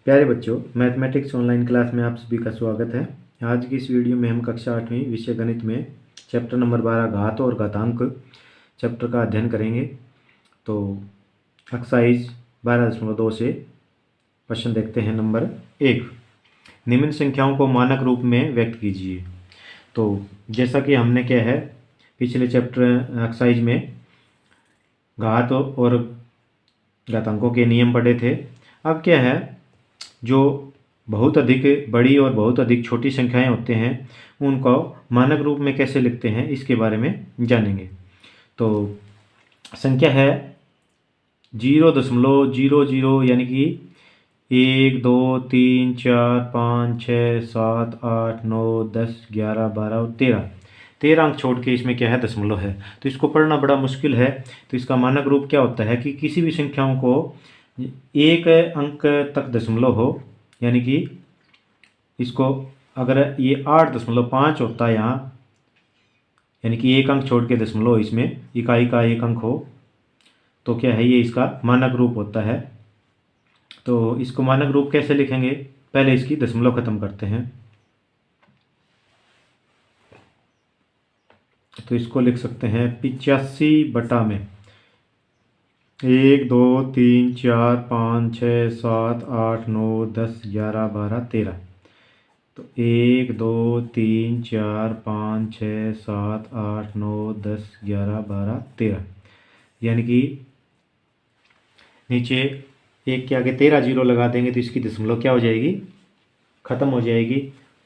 प्यारे बच्चों, mathematics online class में आप सभी का स्वागत है। आज की इस वीडियो में हम कक्षा 8वीं विषय गणित में चैप्टर नंबर 12 घात और घातांक चैप्टर का अध्ययन करेंगे। तो एक्सरसाइज 12.2 से क्वेश्चन देखते हैं। नंबर 1, निम्न संख्याओं को मानक रूप में व्यक्त कीजिए। तो जैसा कि हमने क्या है पिछले चैप्टर एक्सरसाइज में घात और घातांकों के नियम पढ़े थे। अब क्या है, जो बहुत अधिक बड़ी और बहुत अधिक छोटी संख्याएं होते हैं उनको मानक रूप में कैसे लिखते हैं इसके बारे में जानेंगे। तो संख्या है 0.00 यानी कि 1 2 3 4 5 6 7 8 9 10 11 12 और 13 अंक छोड़ के इसमें क्या है दशमलव है। तो इसको पढ़ना बड़ा मुश्किल है। तो इसका मानक रूप क्या होता है कि किसी भी संख्याओं को एक अंक तक दशमलव हो, यानी कि इसको अगर ये 8.5 होता है यहाँ, यानी कि एक अंक छोड़ के दशमलव इसमें इकाई का एक अंक हो, तो क्या है ये इसका मानक रूप होता है। तो इसको मानक रूप कैसे लिखेंगे, पहले इसकी दशमलव खत्म करते हैं। तो इसको लिख सकते हैं 85 बटा में 1 2 3 4 5 6 7 8 9 10 11 12 13। तो 1 2 3 4 5 6 7 8 9 10 11 12 13, यानी कि नीचे एक के आगे 13 जीरो लगा देंगे तो इसकी दशमलव क्या हो जाएगी, ख़त्म हो जाएगी।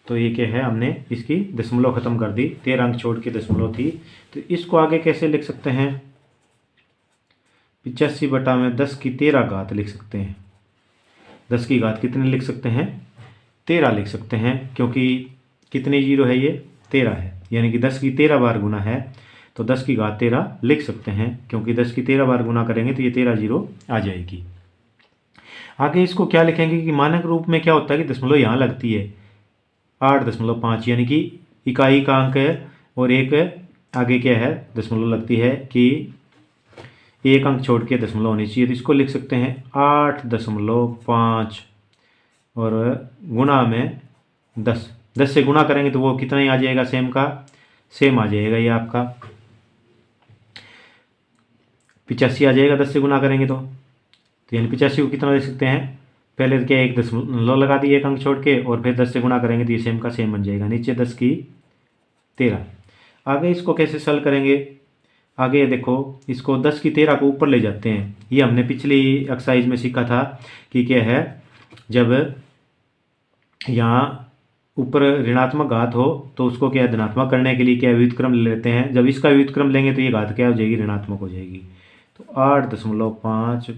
तो ये क्या है, हमने इसकी दशमलव ख़त्म कर दी, 13 अंक छोड़ के दशमलव थी। तो इसको आगे कैसे लिख सकते हैं, 85 बटा में 10 की 13 घात लिख सकते हैं। 10 की घात कितने लिख सकते हैं, 13 लिख सकते हैं, क्योंकि कितने जीरो है ये 13 है, यानी कि 10 की 13 बार गुना है। तो 10 की घात 13 लिख सकते हैं, क्योंकि 10 की 13 बार गुना करेंगे तो ये 13 जीरो आ जाएगी। आगे इसको क्या लिखेंगे कि मानक रूप में क्या होता है कि दशमलव यहाँ लगती है 8.5, यानी कि इकाई का अंक है और एक आगे क्या है दशमलव लगती है कि एक अंक छोड़ के दशमलव होनी चाहिए। तो इसको लिख सकते हैं 8.5 और गुणा में 10। 10 से गुणा करेंगे तो वो कितना ही आ जाएगा, सेम का सेम आ जाएगा, ये आपका 85 आ जाएगा 10 से गुणा करेंगे तो यानी 85 को कितना लिख सकते हैं, पहले क्या एक दशमलव लगा दिए एक अंक छोड़ के और फिर 10 से गुणा करेंगे तो ये सेम का सेम बन जाएगा, नीचे 10 की 13। आगे इसको कैसे सॉल्व करेंगे, आगे देखो इसको 10 की 13 को ऊपर ले जाते हैं। ये हमने पिछली एक्सरसाइज में सीखा था कि क्या है, जब यहाँ ऊपर ऋणात्मक घात हो तो उसको क्या धनात्मक करने के लिए क्या व्युत्क्रम ले लेते हैं। जब इसका व्युत्क्रम लेंगे तो ये घात क्या हो जाएगी, ऋणात्मक हो जाएगी। तो 8.5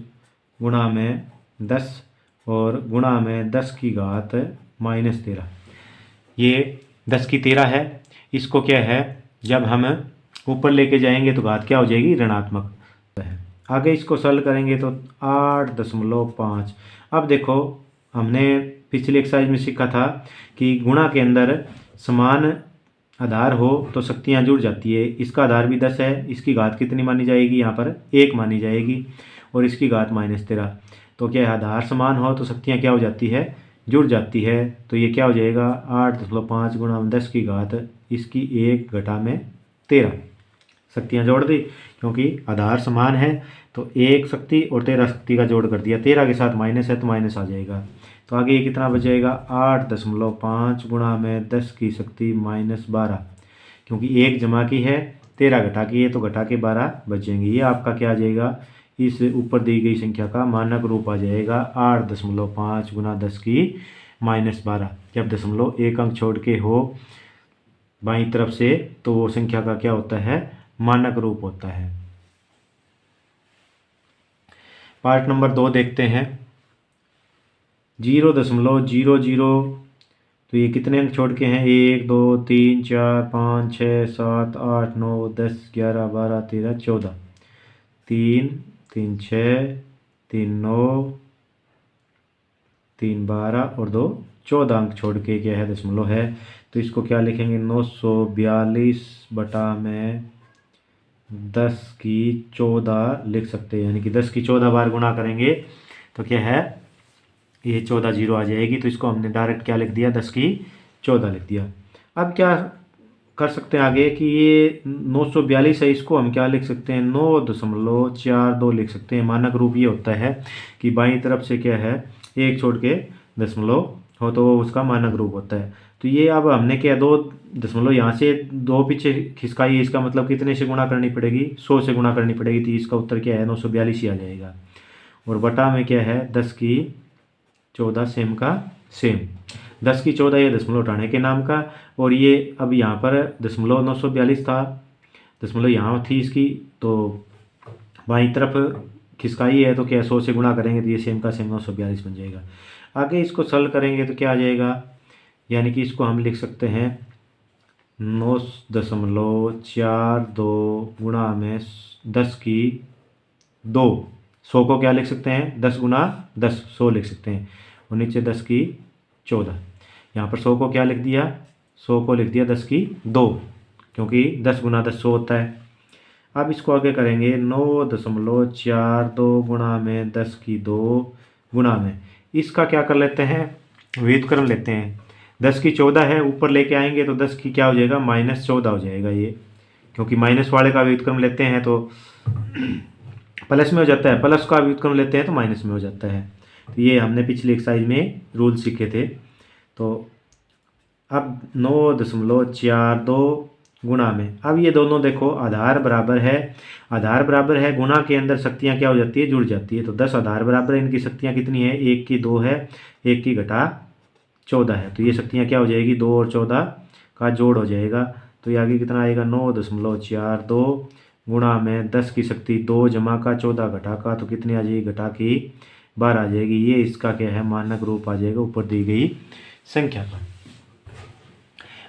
गुणा में 10 और गुणा में 10 की घात -13, ये 10 की 13 है। इसको क्या है जब हम ऊपर लेके जाएंगे तो घात क्या हो जाएगी, ऋणात्मक है। आगे इसको सॉल्व करेंगे तो 8.5। अब देखो हमने पिछली एक्सरसाइज में सीखा था कि गुणा के अंदर समान आधार हो तो शक्तियाँ जुड़ जाती है। इसका आधार भी 10 है, इसकी घात कितनी मानी जाएगी, यहाँ पर 1 मानी जाएगी और इसकी घात -13। तो क्या है, आधार समान हो तो शक्तियाँ क्या हो जाती है, जुड़ जाती है। तो ये क्या हो जाएगा 8.5 गुणा 10 की घात इसकी 1 घटा में 13, शक्तियाँ जोड़ दी क्योंकि आधार समान है। तो 1 शक्ति और 13 शक्ति का जोड़ कर दिया, 13 के साथ माइनस है तो माइनस आ जाएगा। तो आगे ये कितना बचेगा 8.5 गुणा में 10 की शक्ति -12, क्योंकि 1 जमा की है 13 घटा की है तो घटा के 12 बचेंगे। ये आपका क्या आ जाएगा, इस ऊपर दी गई संख्या का मानक रूप आ जाएगा 8.5 गुणा 10 की -12। जब दशमलव एक अंक छोड़ के हो बाईं तरफ से तो वो संख्या का क्या होता है, मानक रूप होता है। पार्ट नंबर 2 देखते हैं। 0.00, तो ये कितने अंक छोड़ के हैं, 1 2 3 4 5 6 7 8 9 10 11 12 13 14, 3 3 6 3 9 3 12 और 2 14 अंक छोड़ के क्या है दशमलव है। तो इसको क्या लिखेंगे 942 बटा में 10 की 14 लिख सकते हैं, यानी कि 10 की 14 बार गुणा करेंगे तो क्या है ये 14 जीरो आ जाएगी। तो इसको हमने डायरेक्ट क्या लिख दिया, 10 की 14 लिख दिया। अब क्या कर सकते हैं आगे कि ये 942 है, इसको हम क्या लिख सकते हैं, 9.42 लिख सकते हैं। मानक रूप ये होता है कि बाईं तरफ से क्या है, एक छोड़ के दशमलव हो तो वो उसका मानक रूप होता है। तो ये अब हमने क्या, 2 यहाँ से 2 पीछे खिसकाई, इसका मतलब कितने से गुणा करनी पड़ेगी, 100 से गुणा करनी पड़ेगी। तो इसका उत्तर क्या है, 942 ही आ जाएगा। और बटा में क्या है, 10 की 14 सेम का सेम, 10 की 14 ये दशमलव उठाने के नाम का। और ये अब यहाँ पर दशमलव 942 था, दशमलव यहाँ थी इसकी, तो बाईं तरफ खिसकाई है तो क्या 100 से गुणा करेंगे तो ये सेम का सेम 942 बन जाएगा। आगे इसको सॉल्व करेंगे तो क्या आ जाएगा, यानी कि इसको हम लिख सकते हैं 9.42 गुणा में 10 की 2, 100 को क्या लिख सकते हैं, 10 गुना 10 100 लिख सकते हैं। और नीचे 10 की 14, यहाँ पर 100 को क्या लिख दिया, 100 को लिख दिया 10 की 2, क्योंकि 10 गुना 10 100 होता है। अब इसको आगे करेंगे 9.42 गुणा में 10 की 2 गुणा में, इसका क्या कर लेते हैं, व्युत्क्रम लेते हैं। 10 की 14 है, ऊपर लेके आएंगे तो 10 की क्या हो जाएगा, -14 हो जाएगा ये, क्योंकि माइनस वाले का व्युत्क्रम लेते हैं तो प्लस में हो जाता है, प्लस का व्युत्क्रम लेते हैं तो माइनस में हो जाता है। तो ये हमने पिछले एक्सरसाइज में रूल सीखे थे। तो अब 9.42 गुणा में, अब ये दोनों देखो आधार बराबर है, आधार बराबर है, गुणा के अंदर शक्तियाँ क्या हो जाती है, जुड़ जाती है। तो 10 आधार बराबर है, इनकी शक्तियाँ कितनी है, 1 की 2 है, 1 की घटा 14 है। तो ये शक्तियाँ क्या हो जाएगी, 2 और 14 का जोड़ हो जाएगा। तो ये आगे कितना आएगा, 9.42 गुणा में 10 की शक्ति 2 जमा का 14 घटा का, तो कितनी आ जाएगी, घटा की 12 आ जाएगी। ये इसका क्या है, मानक रूप आ जाएगा ऊपर दी गई संख्या का।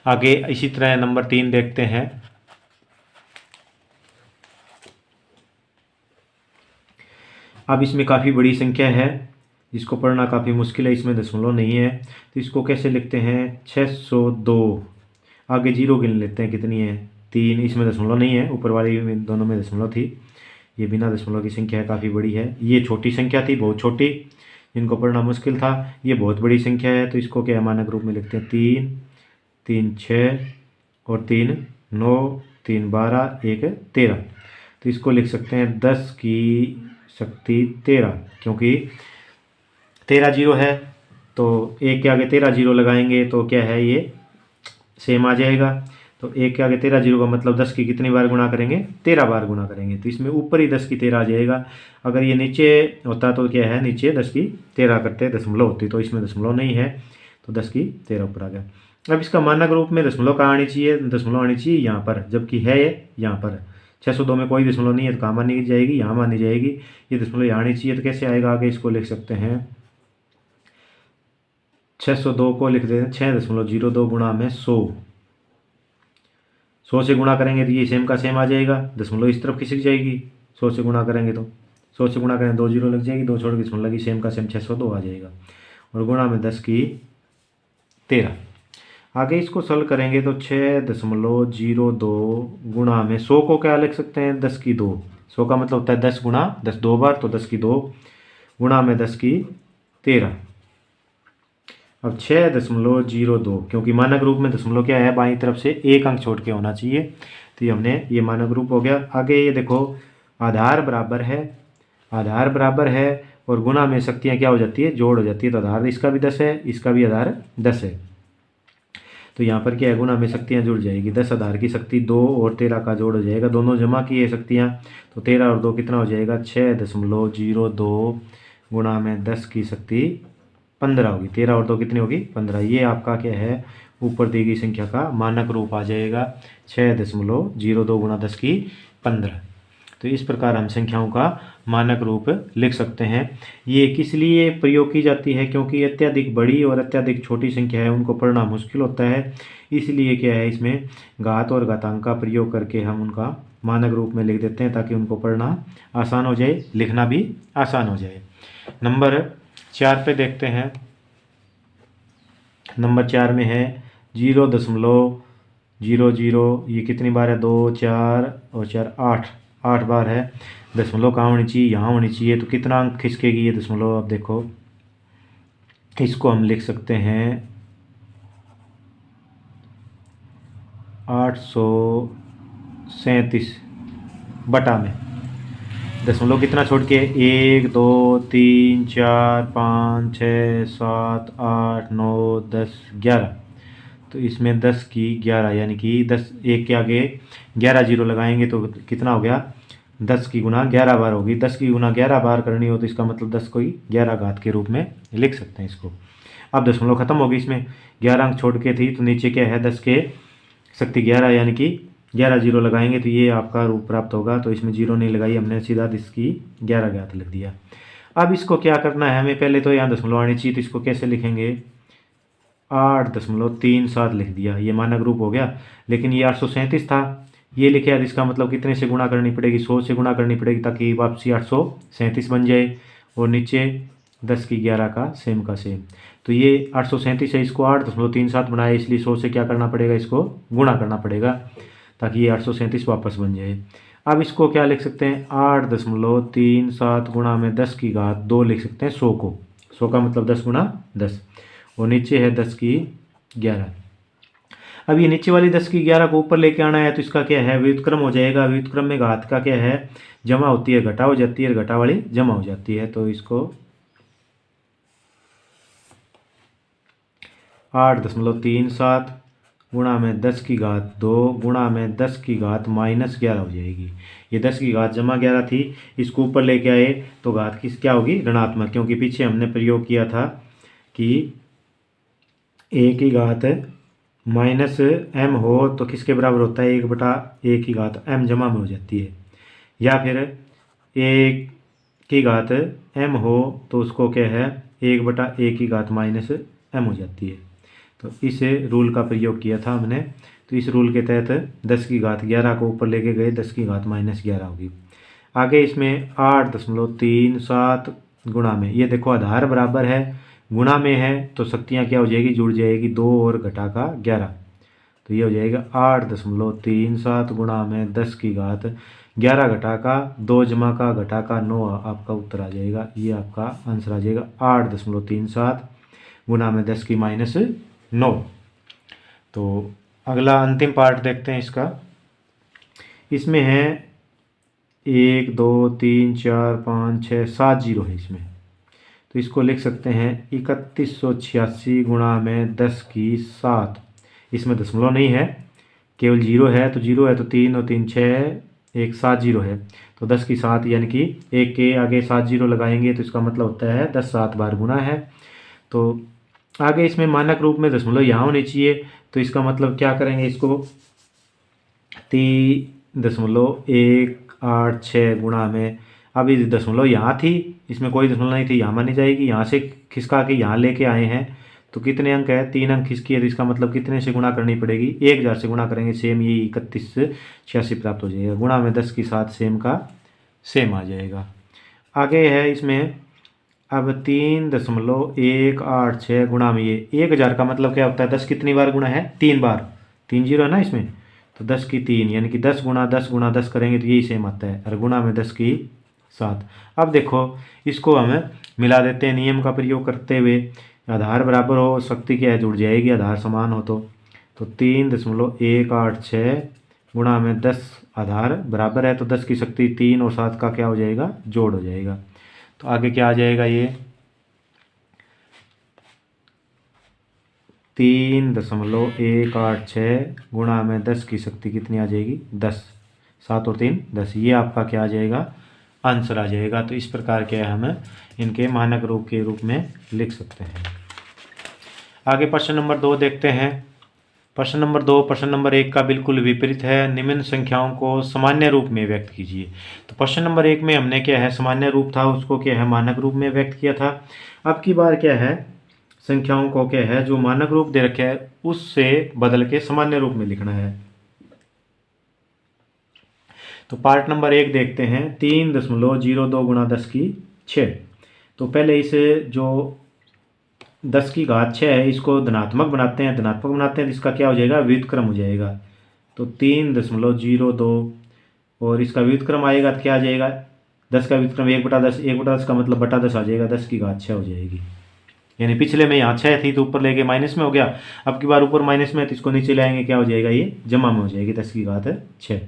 आगे इसी तरह नंबर 3 देखते हैं। अब इसमें काफ़ी बड़ी संख्या है, इसको पढ़ना काफ़ी मुश्किल है, इसमें दशमलव नहीं है। तो इसको कैसे लिखते हैं, 602, आगे जीरो गिन लेते हैं, कितनी है 3, इसमें दशमलव नहीं है, ऊपर वाली में दोनों में दशमलव थी, ये बिना दशमलव की संख्या है, काफ़ी बड़ी है। ये छोटी संख्या थी, बहुत छोटी, जिनको पढ़ना मुश्किल था। ये बहुत बड़ी संख्या है, तो इसको क्या मानक रूप में लिखते हैं, 3 3 6 और 3 9, 3 12, 1 13। तो इसको लिख सकते हैं 10 की शक्ति 13, क्योंकि 13 जीरो है, तो 1 के आगे 13 जीरो लगाएंगे तो क्या है, ये सेम आ जाएगा। तो 1 के आगे 13 जीरो का मतलब 10 की कितनी बार गुणा करेंगे, 13 बार गुणा करेंगे। तो इसमें ऊपर ही 10 की 13 आ जाएगा। अगर ये नीचे होता तो क्या है, नीचे 10 की 13 करते दशमलव होती, तो इसमें दशमलव नहीं है, तो 10 की 13 ऊपर आ गया। अब इसका मानक रूप में दशमलव कहाँ आनी चाहिए, दशमलव आनी चाहिए यहाँ पर, जबकि है यहाँ पर 602 में कोई दशमलव नहीं है, तो कहाँ मानी जाएगी, यहाँ मानी जाएगी। ये दशमलव यहाँ आनी चाहिए, तो कैसे आएगा, आगे इसको लिख सकते हैं 602 को लिख देते हैं 6.02 गुणा में 100, 100 से गुणा करेंगे तो ये सेम का सेम आ जाएगा, दशमलव इस तरफ खिसक जाएगी, 100 से गुणा करेंगे तो 100 से गुणा करें 2 जीरो लग जाएगी, 2 छोड़ के दशमलव लगी, सेम का सेम 602 आ जाएगा। और गुणा में 10 की 13। आगे इसको सॉल्व करेंगे तो 6.02 गुणा में 100 को क्या लिख सकते हैं, 10 की 2, 100 का मतलब होता है 10 गुणा 10 2 बार, तो 10 की 2 गुणा में 10 की 13। अब 6.02, क्योंकि मानक रूप में दशमलव क्या है, बाईं तरफ से एक अंक छोड़ के होना चाहिए, तो ये हमने ये मानक रूप हो गया। आगे ये देखो आधार बराबर है, आधार बराबर है और गुणा में शक्तियाँ क्या हो जाती है, जोड़ हो जाती है। तो आधार इसका भी 10 है, इसका भी आधार 10 है, तो यहाँ पर क्या है, गुणा में शक्तियाँ जुड़ जाएगी। 10 आधार की शक्ति 2 और 13 का जोड़ हो जाएगा, दोनों जमा की है शक्तियाँ, तो 13 और 2 कितना हो जाएगा, 6.02 गुणा में 10 की शक्ति 15 होगी। 13 और 2 कितनी होगी, 15। ये आपका क्या है, ऊपर दी गई संख्या का मानक रूप आ जाएगा 6.02 गुणा 10 की 15। तो इस प्रकार हम संख्याओं का मानक रूप लिख सकते हैं। ये किस लिए प्रयोग की जाती है, क्योंकि अत्यधिक बड़ी और अत्यधिक छोटी संख्या है, उनको पढ़ना मुश्किल होता है, इसलिए क्या है, इसमें घात और घातांक का प्रयोग करके हम उनका मानक रूप में लिख देते हैं, ताकि उनको पढ़ना आसान हो जाए, लिखना भी आसान हो जाए। नंबर 4 पे देखते हैं। नंबर 4 में है 0.00, ये कितनी बार है, 2 4 और 4 8 बार है। दशमलव कहाँ होनी चाहिए, यहाँ होनी चाहिए, तो कितना अंक खिसकेगी ये दशमलव, अब देखो इसको हम लिख सकते हैं 837 बटा में दशमलव कितना छोड़ के 1 2 3 4 5 6 7 8 9 10 11। तो इसमें 10 की 11 यानी कि 10 एक के आगे 11 जीरो लगाएंगे तो कितना हो गया 10 की गुना 11 बार होगी। 10 की गुना 11 बार करनी हो तो इसका मतलब 10 को ही 11 घात के रूप में लिख सकते हैं इसको। अब दशमलव खत्म होगी, इसमें 11 अंक छोड़ के थी तो नीचे क्या है 10 के शक्ति 11 यानी कि 11 जीरो लगाएंगे तो ये आपका रूप प्राप्त होगा। तो इसमें जीरो नहीं लगाई हमने, सीधा 10 की 11 घात लिख दिया। अब इसको क्या करना है हमें, पहले तो यहाँ दशमलव आनी चाहिए तो इसको कैसे लिखेंगे 8.37 लिख दिया, ये मानक रूप हो गया। लेकिन ये 837 था, ये लिखे यार, इसका मतलब कितने से गुणा करनी पड़ेगी 100 से गुणा करनी पड़ेगी ताकि वापसी 837 बन जाए और नीचे 10 की 11 का सेम का सेम। तो ये 837 है, इसको 8.37 बनाया इसलिए 100 से क्या करना पड़ेगा इसको गुणा करना पड़ेगा ताकि ये 837 वापस बन जाए। अब इसको क्या लिख सकते हैं 8.37 गुणा में 10 की घात 2 लिख सकते हैं 100 को, 100 का मतलब 10 गुणा 10 और नीचे है 10 की 11। अब ये नीचे वाली 10 की 11 को ऊपर लेके आना है तो इसका क्या है व्युत्क्रम हो जाएगा। व्युत्क्रम में घात का क्या है जमा होती है घटा हो जाती है, घटा वाली जमा हो जाती है। तो इसको 8.37 गुणा में 10 की घात 2 गुणा में 10 की घात -11 हो जाएगी। ये 10 की घात जमा 11 थी, इसको ऊपर लेके आए तो घात किस क्या होगी ऋणात्मक, क्योंकि पीछे हमने प्रयोग किया था कि a की घात -m हो तो किसके बराबर होता है 1/a की घात m जमा में हो जाती है, या फिर a की घात m हो तो उसको क्या है 1/a की घात -m हो जाती है। तो इस रूल का प्रयोग किया था हमने। तो इस रूल के तहत 10 की घात 11 को ऊपर लेके गए, 10 की घात -11 होगी। आगे इसमें 8.37 गुणा में, ये देखो आधार बराबर है गुणा में है तो शक्तियाँ क्या हो जाएगी जुड़ जाएगी 2 और घटा का 11। तो ये हो जाएगा 8.37 गुणा में 10 की घात 11 घटा का 2 जमा का घटा का 9 आपका उत्तर आ जाएगा। ये आपका आंसर आ जाएगा 8.37 गुणा में 10 की -9। तो अगला अंतिम पार्ट देखते हैं इसका। इसमें है 1 2 3 4 5 6 7 जीरो है इसमें, तो इसको लिख सकते हैं 3186 गुणा में 10 की 7। इसमें दशमलव नहीं है, केवल जीरो है, तो जीरो है तो 3 और 3 6 1 7 जीरो है तो 10 की 7 यानी कि एक के आगे 7 जीरो लगाएंगे तो इसका मतलब होता है 10 7 बार गुणा है। तो आगे इसमें मानक रूप में दशमलव यहाँ होनी चाहिए, तो इसका मतलब क्या करेंगे इसको 3.186 गुणा में, अब ये दशमलव यहाँ थी इसमें कोई दशमलव नहीं थी, यहाँ मानी जाएगी, यहाँ से खिसका के यहाँ लेके आए हैं तो कितने अंक है 3 अंक खिसकी है तो इसका मतलब कितने से गुणा करनी पड़ेगी 1000 से गुणा करेंगे, सेम ये 3186 प्राप्त हो जाएगा गुणा में 10 की 7 सेम का सेम आ जाएगा। आगे है इसमें अब 3.186 गुणा में, ये 1000 का मतलब क्या होता है 10 कितनी बार गुणा है 3 बार, 3 जीरो है ना इसमें, तो 10 की 3 यानी कि 10 गुणा 10 गुणा 10 करेंगे तो यही सेम आता है और गुणा में 10 की 7। अब देखो इसको हम मिला देते हैं नियम का प्रयोग करते हुए, आधार बराबर हो शक्ति क्या है जुड़ जाएगी, आधार समान हो तो 3.186 गुणा में 10 आधार बराबर है तो 10 की शक्ति 3 और 7 का क्या हो जाएगा जोड़ हो जाएगा। तो आगे क्या आ जाएगा ये 3.186 गुणा में 10 की शक्ति कितनी आ जाएगी 10, 7 और 3 10, ये आपका क्या आ जाएगा आंसर आ जाएगा। तो इस प्रकार के हम इनके मानक रूप के रूप में लिख सकते हैं। आगे प्रश्न नंबर 2 देखते हैं। प्रश्न नंबर 2 प्रश्न नंबर 1 का बिल्कुल विपरीत है, निम्न संख्याओं को सामान्य रूप में व्यक्त कीजिए। तो प्रश्न नंबर 1 में हमने क्या है सामान्य रूप था उसको क्या है मानक रूप में व्यक्त किया था। अब की बार क्या है संख्याओं को क्या है जो मानक रूप दे रखे है उससे बदल के सामान्य रूप में लिखना है। तो पार्ट नंबर 1 देखते हैं 3.02 गुणा 10 की 6। तो पहले इसे जो 10 की घात 6 है इसको धनात्मक बनाते हैं, धनात्मक बनाते हैं तो इसका क्या हो जाएगा व्युत्क्रम हो जाएगा। तो 3.02 और इसका व्युत्क्रम आएगा तो क्या आ जाएगा 10 का व्युत्क्रम 1/10, 1/10 का मतलब बटा 10 आ जाएगा, 10 की घात 6 हो जाएगी। यानी पिछले में यहाँ 6 थी तो ऊपर लेके माइनस में हो गया, अब की बार ऊपर माइनस में है तो इसको नीचे लाएंगे, क्या हो जाएगा, ये जमा में हो जाएगी 10 की घात 6।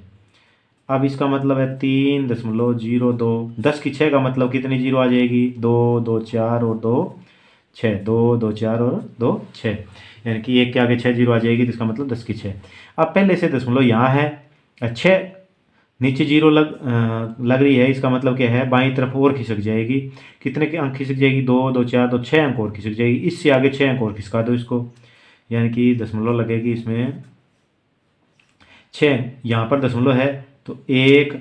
अब इसका मतलब है 3.02, 10 की 6 का मतलब कितनी जीरो आ जाएगी, 2 2 4 और 2 6, 2 2 4 और 2 6, यानी कि एक के आगे 6 जीरो आ जाएगी, तो इसका मतलब 10 की 6। अब पहले से दशमलव यहाँ है, 6 नीचे जीरो लग रही है, इसका मतलब क्या है, बाईं तरफ और खिसक जाएगी, कितने के अंक खिसक जाएगी, 2 2 4, तो 6 अंक और खिसक जाएगी, इससे आगे 6 अंक और खिसका दो इसको, यानी कि दशमलव लगेगी इसमें 6, यहाँ पर दशमलव है तो 1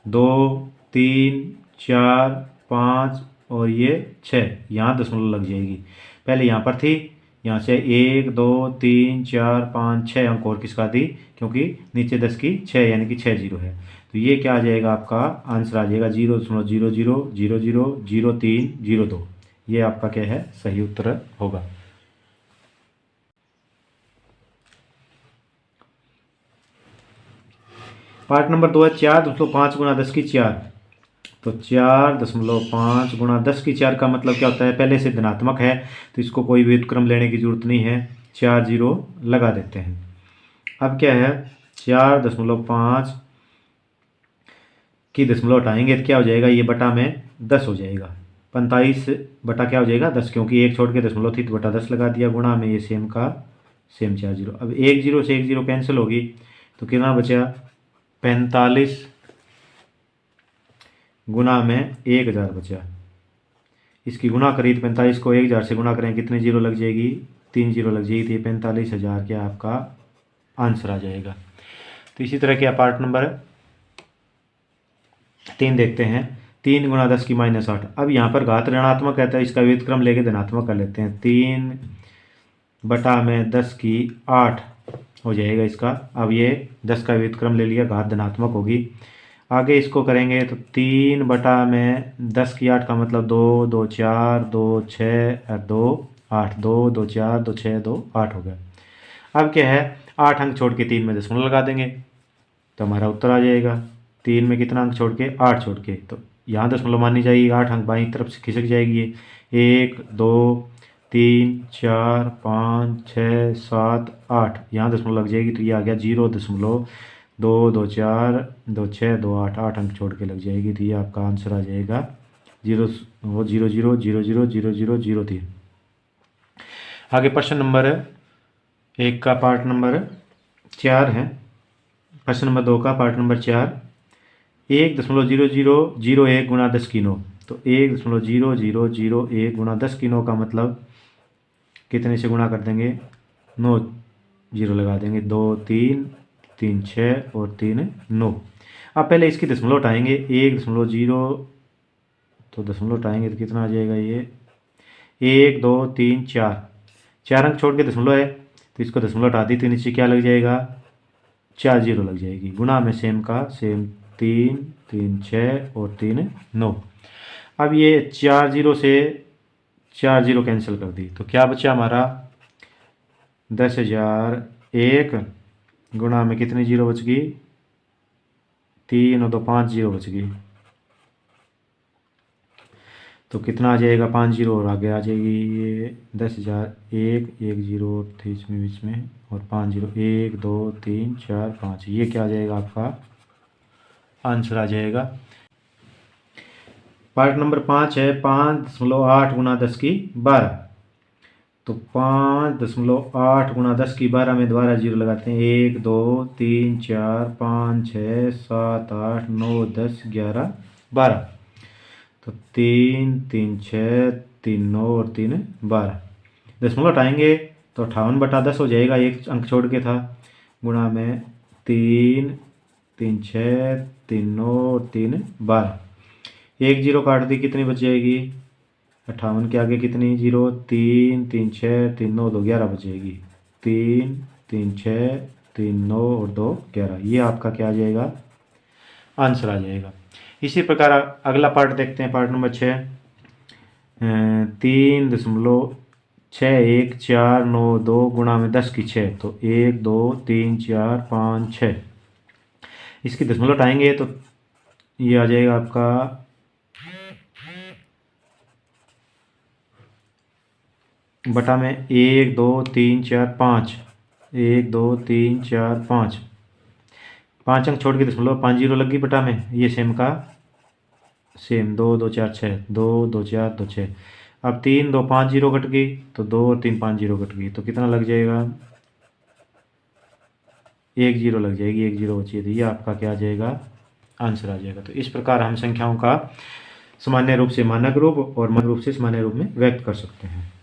2 3 4 5 और ये 6, यहाँ दशमलव लग जाएगी, पहले यहाँ पर थी, यहाँ से 1 2 3 4 5 6 अंक और किसका दी, क्योंकि नीचे 10 की 6 यानी कि 6 जीरो है, तो ये क्या आ जाएगा, आपका आंसर आ जाएगा 0.00000302, ये आपका क्या है, सही उत्तर होगा। पार्ट नंबर 2 है 4.5 गुना 10 की 4, तो 4.5 गुना 10 की 4 का मतलब क्या होता है, पहले से धनात्मक है तो इसको कोई भी व्युत्क्रम लेने की जरूरत नहीं है, 4 जीरो लगा देते हैं। अब क्या है, 4.5 की दशमलव हटाएंगे तो क्या हो जाएगा, ये बटा में 10 हो जाएगा, 45 बटा क्या हो जाएगा 10, क्योंकि एक छोड़ के दशमलव थी तो बटा 10 लगा दिया, गुणा में ये सेम का सेम 4 जीरो। अब एक जीरो से एक जीरो कैंसिल होगी तो कितना बचा, 45 गुणा में 1000 बचा, इसकी गुणा करी तो 45 को 1000 से गुणा करें कितने जीरो लग जाएगी, 3 जीरो लग जाएगी, तो ये 45,000 क्या आपका आंसर आ जाएगा। तो इसी तरह क्या पार्ट नंबर 3 देखते हैं, 3 गुणा 10 की -8, अब यहाँ पर घात ऋणात्मक रहता है, इसका व्युत्क्रम लेके धनात्मक कर लेते हैं, 3 बटा में 10 की 8 हो जाएगा इसका, अब ये 10 का व्युत्क्रम ले लिया, घात धनात्मक होगी, आगे इसको करेंगे तो 3 बटा में 10 की 8 का मतलब 2 2 4 2 6 और 2 8, 2 2 4 2 6 2 8 हो गया। अब क्या है, 8 अंक छोड़ के 3 में दशमलव लगा देंगे तो हमारा उत्तर आ जाएगा, 3 में कितना अंक छोड़ के, 8 छोड़ के, तो यहाँ दशमलव मानी जाएगी, 8 अंक बाईं तरफ से खिसक जाएगी, ये 1 2 3 4 5 6 7 8, यहाँ दशमलव लग जाएगी, तो ये आ गया 0.2 2 4 2 6 2 8, 8 अंक छोड़ के लग जाएगी, तो ये आपका आंसर आ जाएगा 0.00000003। आगे प्रश्न नंबर 1 का पार्ट नंबर 4 है, प्रश्न नंबर 2 का पार्ट नंबर 4, 1.0001 गुणा 10 की 9, तो 1.0001 गुणा 10 की 9 का मतलब कितने से गुणा कर देंगे, 9 जीरो लगा देंगे, 2 3 3 6 और 3 9। अब पहले इसकी दशमलव उठाएंगे, 1.0, तो दशमलव उठाएंगे तो कितना आ जाएगा, ये 1 2 3 4, 4 अंक छोड़ के दशमलव है तो इसको दशमलव हटा दी तो नीचे क्या लग जाएगा, 4 जीरो लग जाएगी, गुणा में सेम का सेम, 3 3 6 और 3 9। अब ये 4 जीरो से 4 जीरो कैंसिल कर दी तो क्या बचा हमारा, 10,001 गुणा में कितनी जीरो बच गई, 3 और 2 5 जीरो बच गई, तो कितना आ जाएगा, 5 जीरो और आगे आ जाएगी, ये 10,001 1 जीरो और थी इसमें बीच में और 5 जीरो, 1 2 3 4 5, ये क्या आ जाएगा, आपका आंसर आ जाएगा। पार्ट नंबर 5 है, 5.8 गुणा 10 की 12, तो 5.8 गुणा 10 की 12 में दोबारा जीरो लगाते हैं, 1 2 3 4 5 6 7 8 9 10 11 12, तो 3 3 6 3 9 और 3 12, दशमलव हटाएंगे तो 58/10 हो जाएगा, एक अंक छोड़ के था, गुणा में 3 3 6 3 9 और 3 12, एक जीरो काट दी कितनी बच जाएगी, 58 के आगे कितनी जीरो, 3 3 6 3 9 2 11 बचेगी, 3 3 6 3 9 और 2 11, ये आपका क्या आ जाएगा, आंसर आ जाएगा। इसी प्रकार अगला पार्ट देखते हैं, पार्ट नंबर 6, 3.6149 गुणा में 10 की 6, तो 1 2 3 4 5 6, इसकी दशमलव हटाएंगे तो ये आ जाएगा आपका बटा में 1 2 3 4 5, 1 2 3 4 5, 5 अंक छोड़ के दशमलव 5 जीरो लग गई बटा में, ये सेम का सेम, 2 2 4 6, 2 2 4 2 6। अब 3 2 5 जीरो कट गई, तो 2 और 3 5 जीरो कट गई, तो कितना लग जाएगा, 1 जीरो लग जाएगी, 1 जीरो बची है, तो ये आपका क्या आ जाएगा, आंसर आ जाएगा। तो इस प्रकार हम संख्याओं का सामान्य रूप से मानक रूप और मानक रूप से सामान्य रूप में व्यक्त कर सकते हैं।